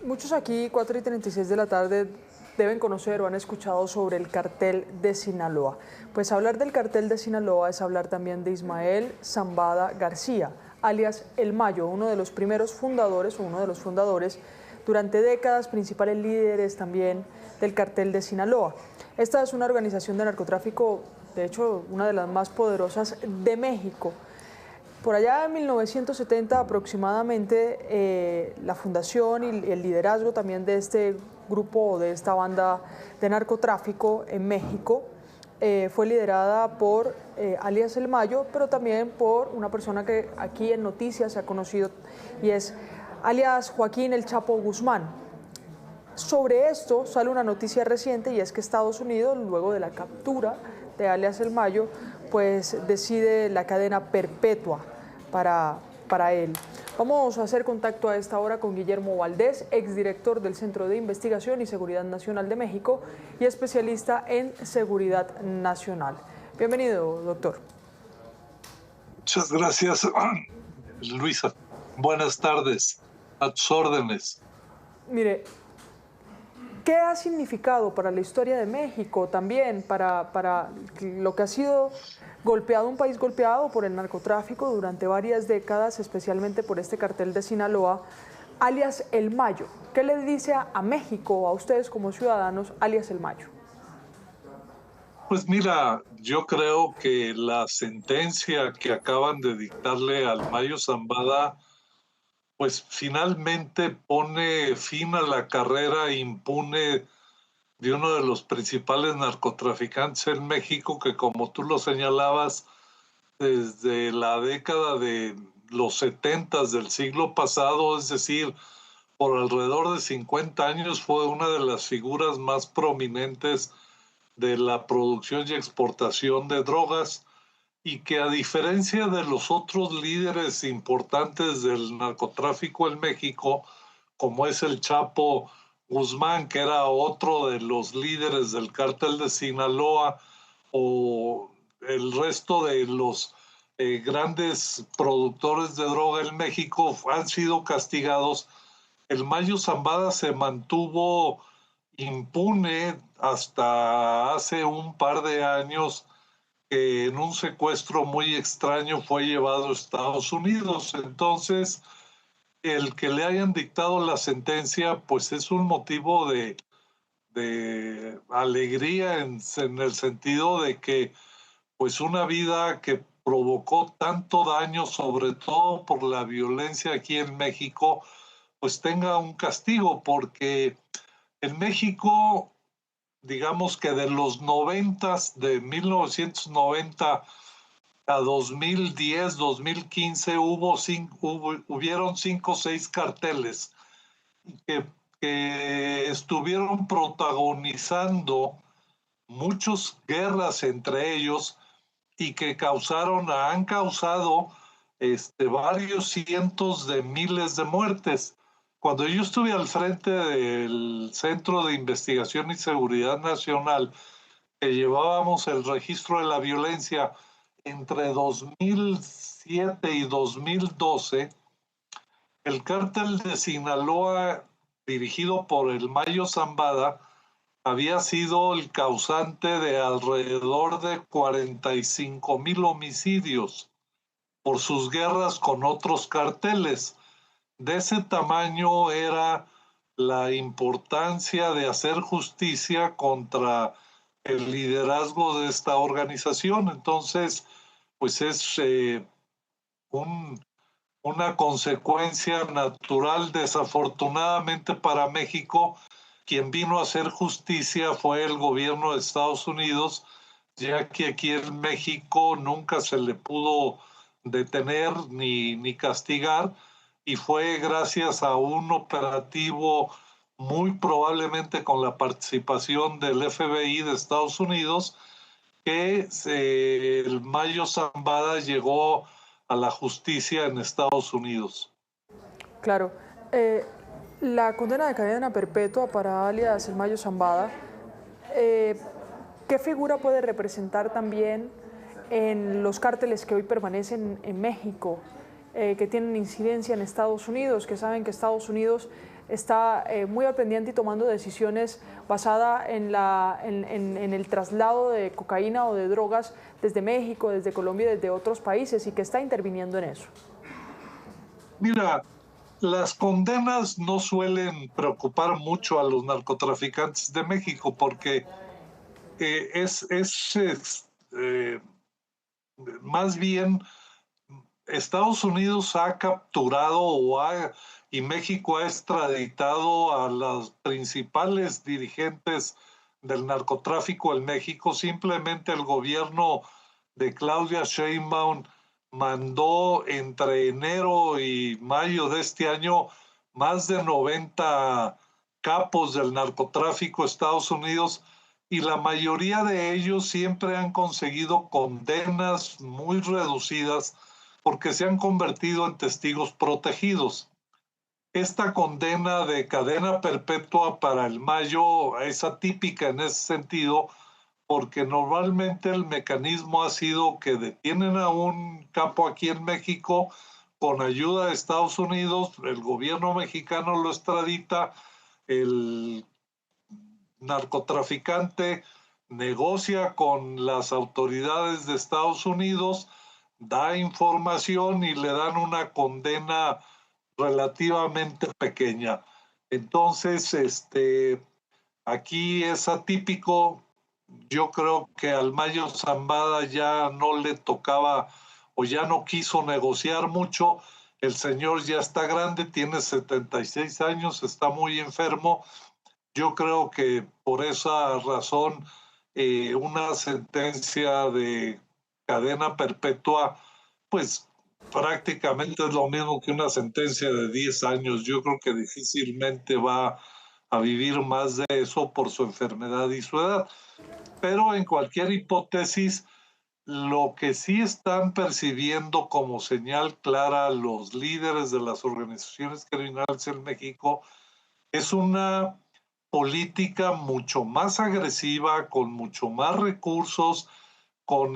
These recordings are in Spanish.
Muchos aquí, 4:36 de la tarde, deben conocer o han escuchado sobre el cartel de Sinaloa. Pues hablar del cartel de Sinaloa es hablar también de Ismael Zambada García, alias El Mayo, uno de los primeros fundadores o uno de los fundadores durante décadas, principales líderes también del cartel de Sinaloa. Esta es una organización de narcotráfico, de hecho, una de las más poderosas de México. Por allá en 1970 aproximadamente, la fundación y el liderazgo también de este grupo o de esta banda de narcotráfico en México fue liderada por alias El Mayo, pero también por una persona que aquí en noticias se ha conocido y es alias Joaquín El Chapo Guzmán. Sobre esto sale una noticia reciente y es que Estados Unidos, luego de la captura de alias El Mayo, pues decide la cadena perpetua para él. Vamos a hacer contacto a esta hora con Guillermo Valdés, exdirector del Centro de Investigación y Seguridad Nacional de México y especialista en seguridad nacional. Bienvenido, doctor. Muchas gracias, Luisa. Buenas tardes. A tus órdenes. Mire, ¿qué ha significado para la historia de México, también para lo que ha sido golpeado, un país golpeado por el narcotráfico durante varias décadas, especialmente por este cartel de Sinaloa, alias El Mayo? ¿Qué le dice a México, a ustedes como ciudadanos, alias El Mayo? Pues mira, yo creo que la sentencia que acaban de dictarle al Mayo Zambada, pues finalmente pone fin a la carrera impune de uno de los principales narcotraficantes en México, que como tú lo señalabas, desde la década de los 70 del siglo pasado, es decir, por alrededor de 50 años, fue una de las figuras más prominentes de la producción y exportación de drogas, y que a diferencia de los otros líderes importantes del narcotráfico en México, como es el Chapo Guzmán, que era otro de los líderes del cártel de Sinaloa, o el resto de los grandes productores de droga en México, han sido castigados. El Mayo Zambada se mantuvo impune hasta hace un par de años, que en un secuestro muy extraño fue llevado a Estados Unidos. Entonces, el que le hayan dictado la sentencia, pues es un motivo de alegría en el sentido de que, pues una vida que provocó tanto daño, sobre todo por la violencia aquí en México, pues tenga un castigo, porque en México, digamos que de los 90, de 1990 a 2010, 2015, hubieron 5 o 6 carteles que estuvieron protagonizando muchas guerras entre ellos y que han causado varios cientos de miles de muertes. Cuando yo estuve al frente del Centro de Investigación y Seguridad Nacional, que llevábamos el registro de la violencia entre 2007 y 2012, el cártel de Sinaloa, dirigido por el Mayo Zambada, había sido el causante de alrededor de 45,000 homicidios por sus guerras con otros carteles. De ese tamaño era la importancia de hacer justicia contra el liderazgo de esta organización. Entonces, pues es una consecuencia natural. Desafortunadamente para México, quien vino a hacer justicia fue el gobierno de Estados Unidos, ya que aquí en México nunca se le pudo detener ni castigar, y fue gracias a un operativo muy probablemente con la participación del FBI de Estados Unidos, que el Mayo Zambada llegó a la justicia en Estados Unidos. Claro. La condena de cadena perpetua para alias El Mayo Zambada, ¿qué figura puede representar también en los cárteles que hoy permanecen en México? que tienen incidencia en Estados Unidos, que saben que Estados Unidos está muy al pendiente y tomando decisiones basadas en el traslado de cocaína o de drogas desde México, desde Colombia y desde otros países, y que está interviniendo en eso? Mira, las condenas no suelen preocupar mucho a los narcotraficantes de México porque es más bien Estados Unidos ha capturado y México ha extraditado a los principales dirigentes del narcotráfico en México. Simplemente el gobierno de Claudia Sheinbaum mandó entre enero y mayo de este año más de 90 capos del narcotráfico a Estados Unidos, y la mayoría de ellos siempre han conseguido condenas muy reducidas porque se han convertido en testigos protegidos. Esta condena de cadena perpetua para el Mayo es atípica en ese sentido, porque normalmente el mecanismo ha sido que detienen a un capo aquí en México con ayuda de Estados Unidos, el gobierno mexicano lo extradita, el narcotraficante negocia con las autoridades de Estados Unidos, da información y le dan una condena relativamente pequeña. Entonces, aquí es atípico. Yo creo que al Mayo Zambada ya no le tocaba o ya no quiso negociar mucho. El señor ya está grande, tiene 76 años, está muy enfermo. Yo creo que por esa razón una sentencia de cadena perpetua, pues prácticamente es lo mismo que una sentencia de 10 años. Yo creo que difícilmente va a vivir más de eso por su enfermedad y su edad. Pero en cualquier hipótesis, lo que sí están percibiendo como señal clara los líderes de las organizaciones criminales en México es una política mucho más agresiva, con mucho más recursos, con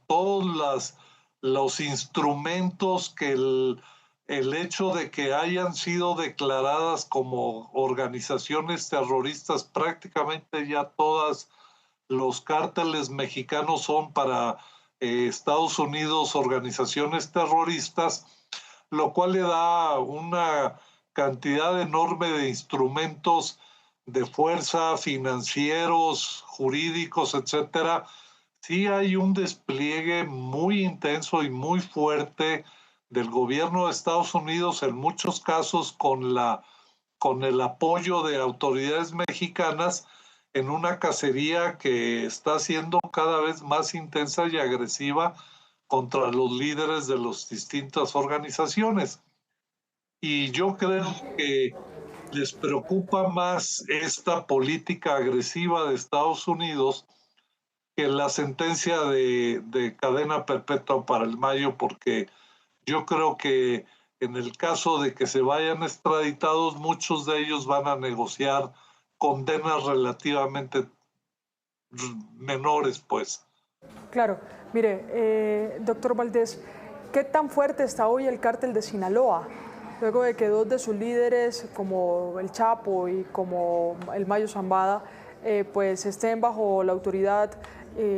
todos los instrumentos que el hecho de que hayan sido declaradas como organizaciones terroristas, prácticamente ya todas los cárteles mexicanos son para Estados Unidos organizaciones terroristas, lo cual le da una cantidad enorme de instrumentos de fuerza, financieros, jurídicos, etcétera. Sí hay un despliegue muy intenso y muy fuerte del gobierno de Estados Unidos, en muchos casos con el apoyo de autoridades mexicanas, en una cacería que está siendo cada vez más intensa y agresiva contra los líderes de las distintas organizaciones. Y yo creo que les preocupa más esta política agresiva de Estados Unidos que la sentencia de cadena perpetua para el Mayo, porque yo creo que en el caso de que se vayan extraditados, muchos de ellos van a negociar condenas relativamente menores, pues. Claro, mire, doctor Valdés, ¿qué tan fuerte está hoy el cártel de Sinaloa? Luego de que dos de sus líderes, como el Chapo y como el Mayo Zambada, pues estén bajo la autoridad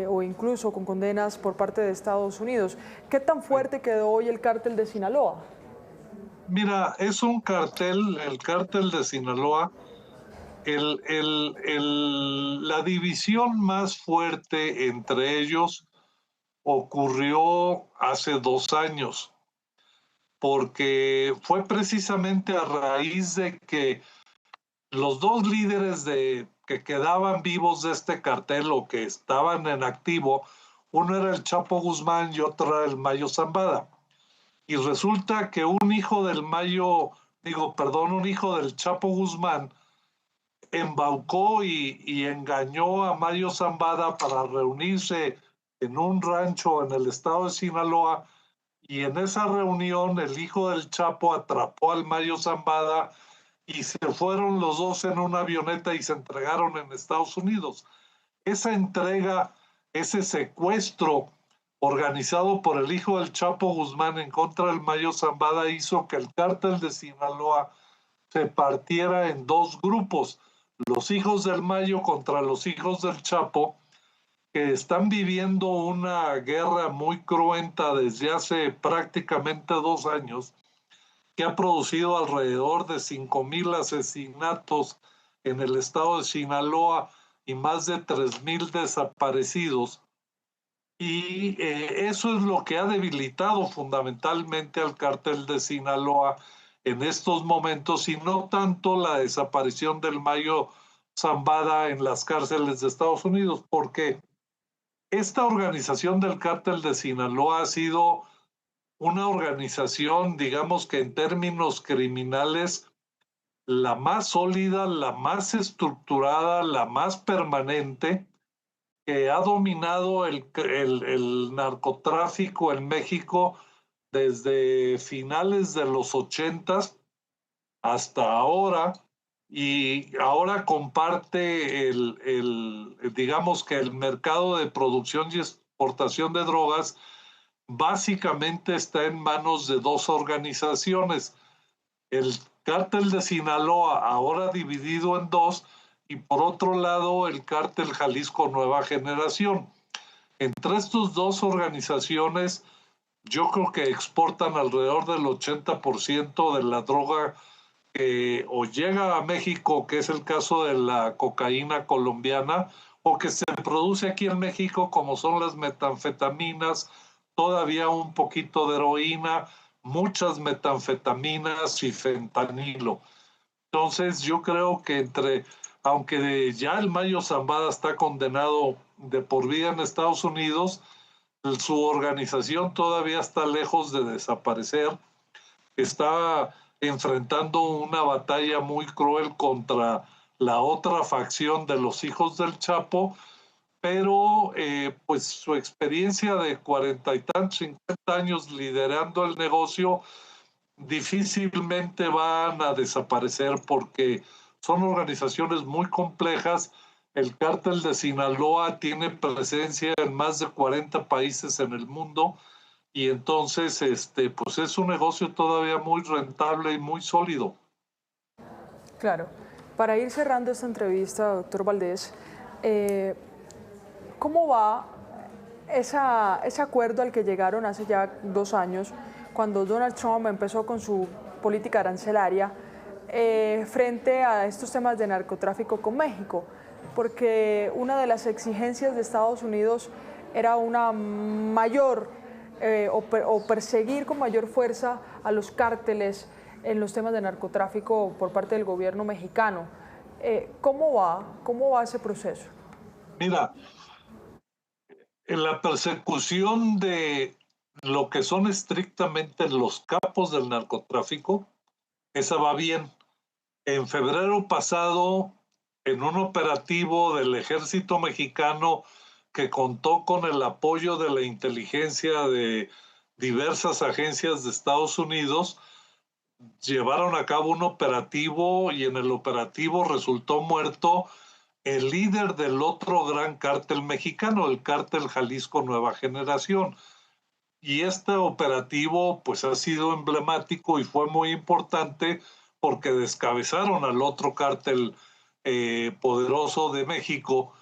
o incluso con condenas por parte de Estados Unidos. ¿Qué tan fuerte quedó hoy el cártel de Sinaloa? Mira, es un cartel, el cártel de Sinaloa. La división más fuerte entre ellos ocurrió hace 2 años, porque fue precisamente a raíz de que los dos líderes que quedaban vivos de este cartel o que estaban en activo, uno era el Chapo Guzmán y otro era el Mayo Zambada. Y resulta que un hijo del un hijo del Chapo Guzmán embaucó y engañó a Mayo Zambada para reunirse en un rancho en el estado de Sinaloa, y en esa reunión el hijo del Chapo atrapó al Mayo Zambada y se fueron los dos en una avioneta y se entregaron en Estados Unidos. Esa entrega, ese secuestro organizado por el hijo del Chapo Guzmán en contra del Mayo Zambada, hizo que el cártel de Sinaloa se partiera en dos grupos: los hijos del Mayo contra los hijos del Chapo, que están viviendo una guerra muy cruenta desde hace prácticamente 2 años, que ha producido alrededor de 5,000 asesinatos en el estado de Sinaloa y más de 3,000 desaparecidos. Y eso es lo que ha debilitado fundamentalmente al cártel de Sinaloa en estos momentos, y no tanto la desaparición del Mayo Zambada en las cárceles de Estados Unidos, porque esta organización del cártel de Sinaloa ha sido una organización, digamos que en términos criminales, la más sólida, la más estructurada, la más permanente, que ha dominado el narcotráfico en México desde finales de los 80 hasta ahora, y ahora comparte digamos que el mercado de producción y exportación de drogas básicamente está en manos de dos organizaciones: el cártel de Sinaloa, ahora dividido en dos, y por otro lado el cártel Jalisco Nueva Generación. Entre estas dos organizaciones, yo creo que exportan alrededor del 80% de la droga que o llega a México, que es el caso de la cocaína colombiana, o que se produce aquí en México, como son las metanfetaminas, todavía un poquito de heroína, muchas metanfetaminas y fentanilo. Entonces yo creo que aunque ya el Mayo Zambada está condenado de por vida en Estados Unidos, su organización todavía está lejos de desaparecer. Está enfrentando una batalla muy cruel contra la otra facción de los hijos del Chapo, pero pues su experiencia de 40 y tantos, 50 años liderando el negocio difícilmente van a desaparecer, porque son organizaciones muy complejas. El cártel de Sinaloa tiene presencia en más de 40 países en el mundo, y entonces pues es un negocio todavía muy rentable y muy sólido. Claro. Para ir cerrando esta entrevista, doctor Valdés, ¿cómo va ese acuerdo al que llegaron hace ya 2 años, cuando Donald Trump empezó con su política arancelaria frente a estos temas de narcotráfico con México? Porque una de las exigencias de Estados Unidos era una mayor o perseguir con mayor fuerza a los cárteles en los temas de narcotráfico por parte del gobierno mexicano. ¿Cómo va ese proceso? Mira, en la persecución de lo que son estrictamente los capos del narcotráfico, esa va bien. En febrero pasado, en un operativo del ejército mexicano que contó con el apoyo de la inteligencia de diversas agencias de Estados Unidos, llevaron a cabo un operativo, y en el operativo resultó muerto el líder del otro gran cártel mexicano, el cártel Jalisco Nueva Generación. Y este operativo pues ha sido emblemático y fue muy importante, porque descabezaron al otro cártel poderoso de México.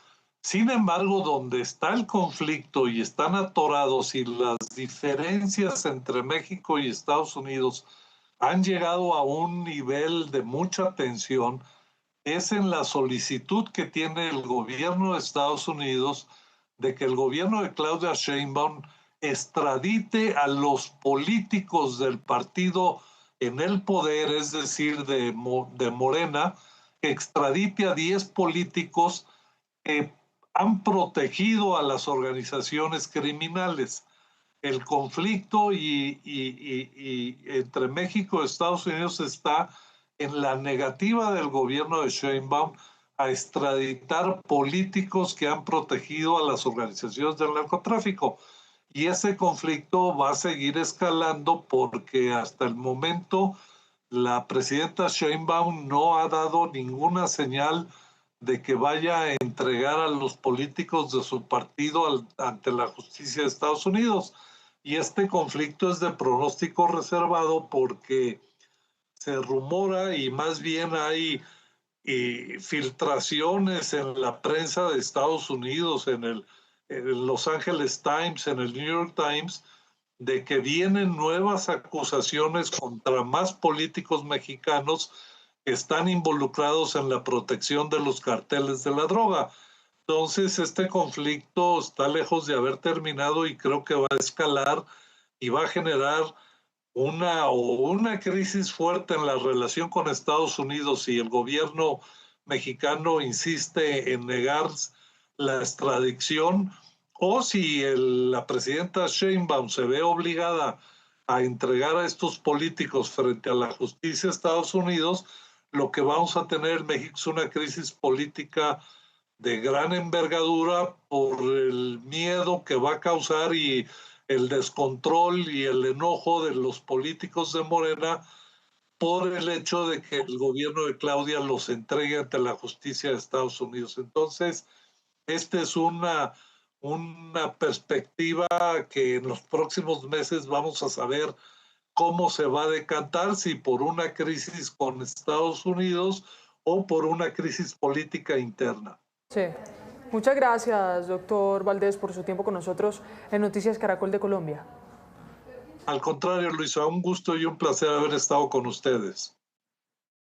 Sin embargo, donde está el conflicto y están atorados, y las diferencias entre México y Estados Unidos han llegado a un nivel de mucha tensión, es en la solicitud que tiene el gobierno de Estados Unidos de que el gobierno de Claudia Sheinbaum extradite a los políticos del partido en el poder, es decir, de Morena, que extradite a 10 políticos que han protegido a las organizaciones criminales. El conflicto entre México y Estados Unidos está en la negativa del gobierno de Sheinbaum a extraditar políticos que han protegido a las organizaciones del narcotráfico. Y ese conflicto va a seguir escalando, porque hasta el momento la presidenta Sheinbaum no ha dado ninguna señal de que vaya a entregar a los políticos de su partido ante la justicia de Estados Unidos. Y este conflicto es de pronóstico reservado porque se rumora y más bien hay filtraciones en la prensa de Estados Unidos, en Los Angeles Times, en el New York Times, de que vienen nuevas acusaciones contra más políticos mexicanos que están involucrados en la protección de los carteles de la droga. Entonces, este conflicto está lejos de haber terminado y creo que va a escalar y va a generar una crisis fuerte en la relación con Estados Unidos si el gobierno mexicano insiste en negar la extradición o si la presidenta Sheinbaum se ve obligada a entregar a estos políticos frente a la justicia de Estados Unidos, lo que vamos a tener en México es una crisis política de gran envergadura por el miedo que va a causar y el descontrol y el enojo de los políticos de Morena por el hecho de que el gobierno de Claudia los entregue ante la justicia de Estados Unidos. Entonces, esta es una perspectiva que en los próximos meses vamos a saber cómo se va a decantar, si por una crisis con Estados Unidos o por una crisis política interna. Sí. Muchas gracias, doctor Valdés, por su tiempo con nosotros en Noticias Caracol de Colombia. Al contrario, Luisa, un gusto y un placer haber estado con ustedes.